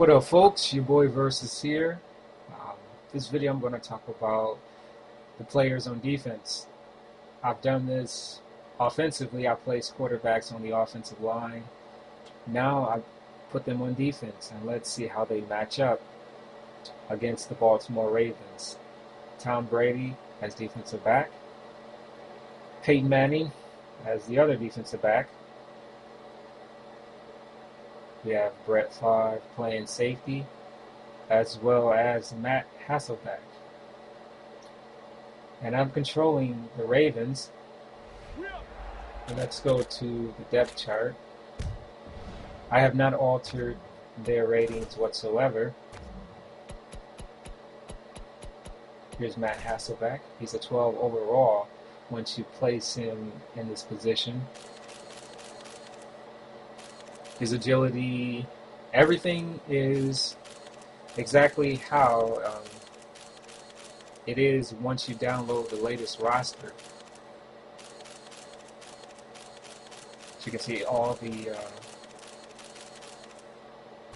What up, folks? Your boy Versus here. This video I'm going to talk about the players on defense. I've done this offensively. I placed quarterbacks on the offensive line. Now I put them on defense, and let's see how they match up against the Baltimore Ravens. Tom Brady as defensive back. Peyton Manning as the other defensive back. We have Brett Favre playing safety, as well as Matt Hasselbeck. And I'm controlling the Ravens. And let's go to the depth chart. I have not altered their ratings whatsoever. Here's Matt Hasselbeck. He's a 12 overall once you place him in this position. His agility, everything is exactly how it is once you download the latest roster. So you can see all the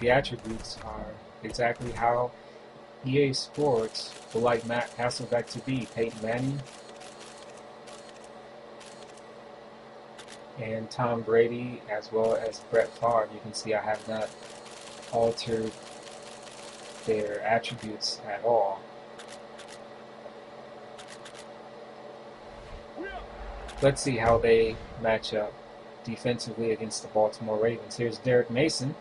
attributes are exactly how EA Sports would like Matt Hasselbeck to be. Peyton Manning and Tom Brady, as well as Brett Favre. You can see I have not altered their attributes at all. Let's see how they match up defensively against the Baltimore Ravens. Here's Derek Mason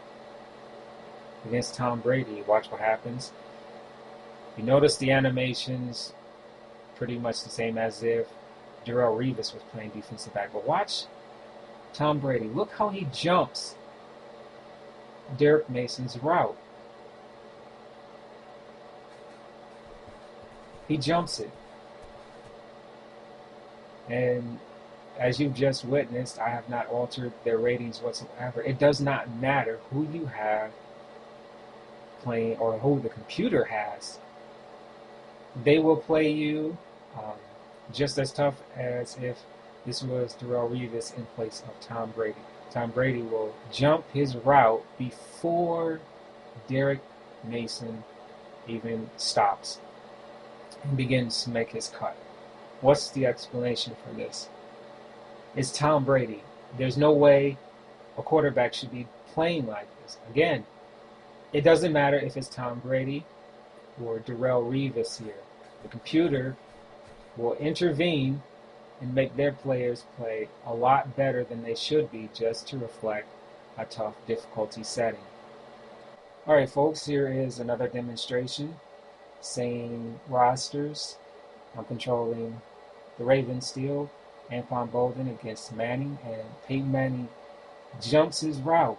against Tom Brady. Watch what happens. You notice the animations pretty much the same as if Darrelle Revis was playing defensive back. But watch Tom Brady. Look how he jumps Derek Mason's route. He jumps it. And as you've just witnessed, I have not altered their ratings whatsoever. It does not matter who you have playing or who the computer has. They will play you just as tough as if this was Darrelle Revis in place of Tom Brady. Tom Brady will jump his route before Derek Mason even stops and begins to make his cut. What's the explanation for this? It's Tom Brady. There's no way a quarterback should be playing like this. Again, it doesn't matter if it's Tom Brady or Darrelle Revis here. The computer will intervene and make their players play a lot better than they should be just to reflect a tough difficulty setting. Alright folks, here is another demonstration. Same rosters. I'm controlling the Ravens still. Anquan Boldin against Manning, and Peyton Manning jumps his route.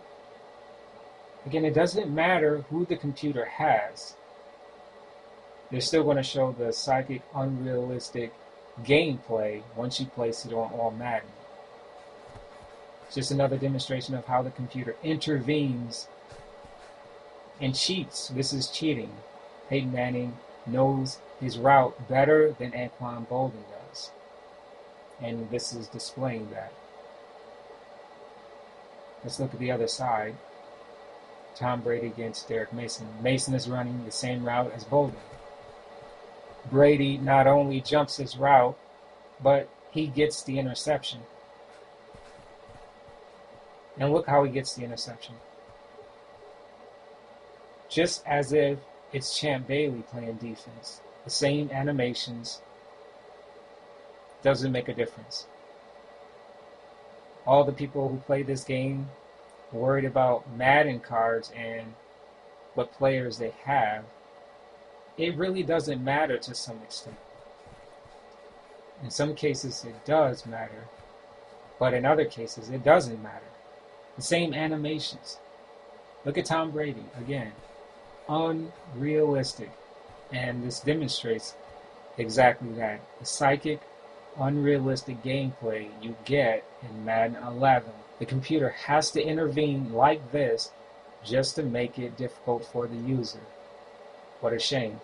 Again, it doesn't matter who the computer has. They're still going to show the psychic, unrealistic gameplay once you place it on Madden. It's just another demonstration of how the computer intervenes and cheats. This is cheating. Peyton Manning knows his route better than Anquan Boldin does. And this is displaying that. Let's look at the other side. Tom Brady against Derek Mason. Mason is running the same route as Boldin. Brady not only jumps his route, but he gets the interception. And look how he gets the interception. Just as if it's Champ Bailey playing defense. The same animations. Doesn't make a difference. All the people who play this game worried about Madden cards and what players they have. It really doesn't matter to some extent. In some cases it does matter, but in other cases it doesn't matter. The same animations. Look at Tom Brady again. Unrealistic. And this demonstrates exactly that. The psychic, unrealistic gameplay you get in Madden 11. The computer has to intervene like this just to make it difficult for the user. What a shame.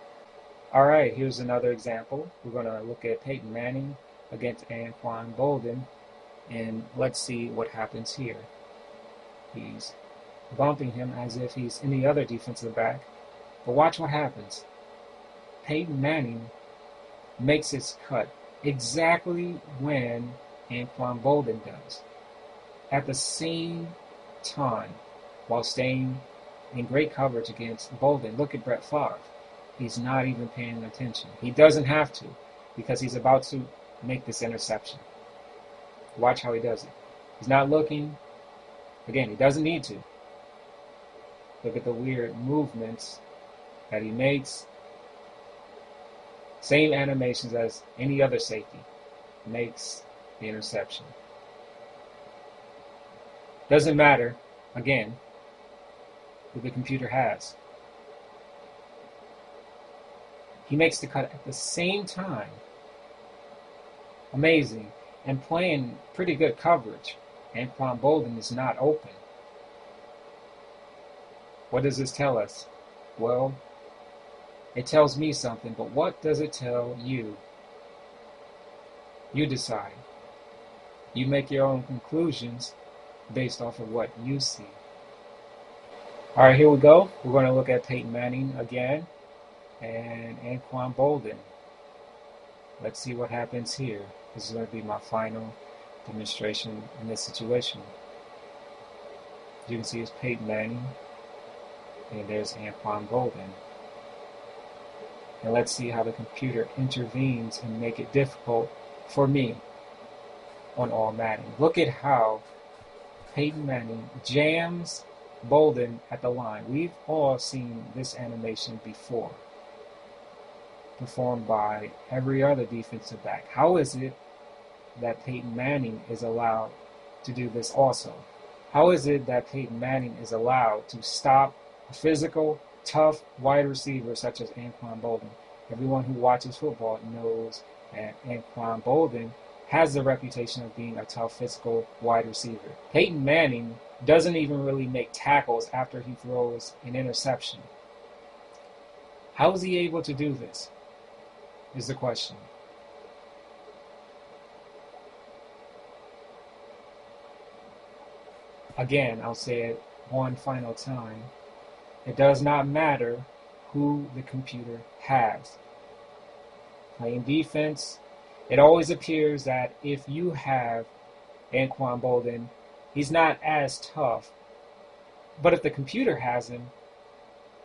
Alright, here's another example. We're going to look at Peyton Manning against Anquan Boldin, and let's see what happens here. He's bumping him as if he's any other defensive back. But watch what happens. Peyton Manning makes his cut exactly when Anquan Boldin does. At the same time, while staying in great coverage against Boldin. Look at Brett Favre. He's not even paying attention. He doesn't have to, because he's about to make this interception. Watch how he does it. He's not looking. Again, he doesn't need to. Look at the weird movements that he makes. Same animations as any other safety. Makes the interception. Doesn't matter, again, who the computer has. He makes the cut at the same time. Amazing. And playing pretty good coverage. Anquan Boldin is not open. What does this tell us? Well, it tells me something, but what does it tell you? You decide. You make your own conclusions based off of what you see. All right, here we go. We're going to look at Peyton Manning again and Anquan Boldin. Let's see what happens here. This is going to be my final demonstration in this situation. As you can see, it's Peyton Manning, and there's Anquan Boldin. And let's see how the computer intervenes and make it difficult for me on all Madden. Look at how Peyton Manning jams Boldin at the line. We've all seen this animation before, performed by every other defensive back. How is it that Peyton Manning is allowed to do this also? How is it that Peyton Manning is allowed to stop a physical, tough wide receiver such as Anquan Boldin? Everyone who watches football knows that Anquan Boldin has the reputation of being a tough, physical wide receiver. Peyton Manning doesn't even really make tackles after he throws an interception. How is he able to do this? Is the question. Again, I'll say it one final time. It does not matter who the computer has. Playing defense, it always appears that if you have Anquan Boldin, he's not as tough. But if the computer has him,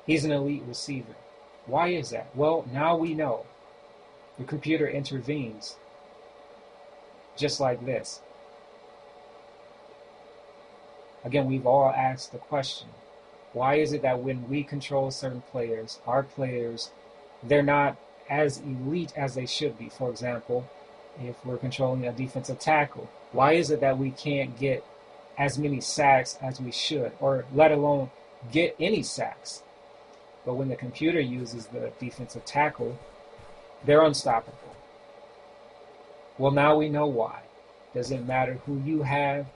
he's an elite receiver. Why is that? Well, now we know. The computer intervenes just like this. Again, we've all asked the question, why is it that when we control certain players, our players, they're not as elite as they should be? For example, if we're controlling a defensive tackle, why is it that we can't get as many sacks as we should, or let alone get any sacks? But when the computer uses the defensive tackle, they're unstoppable. Well, now we know why. Doesn't matter who you have,